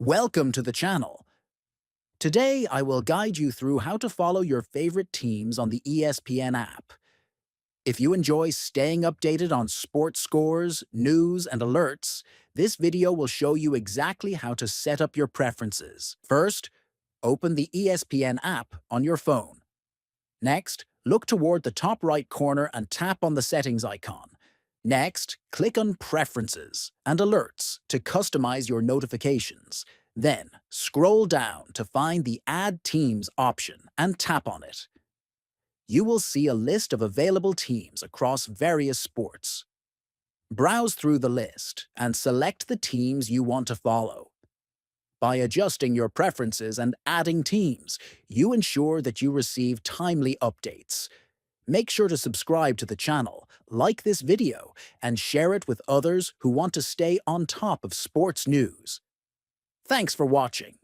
Welcome to the channel. Today, I will guide you through how to follow your favorite teams on the ESPN app. If you enjoy staying updated on sports scores, news, and alerts, this video will show you exactly how to set up your preferences. First, open the ESPN app on your phone. Next, look toward the top right corner and tap on the settings icon. Next, click on Preferences and Alerts to customize your notifications. Then, scroll down to find the Add Teams option and tap on it. You will see a list of available teams across various sports. Browse through the list and select the teams you want to follow. By adjusting your preferences and adding teams, you ensure that you receive timely updates. Make sure to subscribe to the channel, like this video, and share it with others who want to stay on top of sports news. Thanks for watching.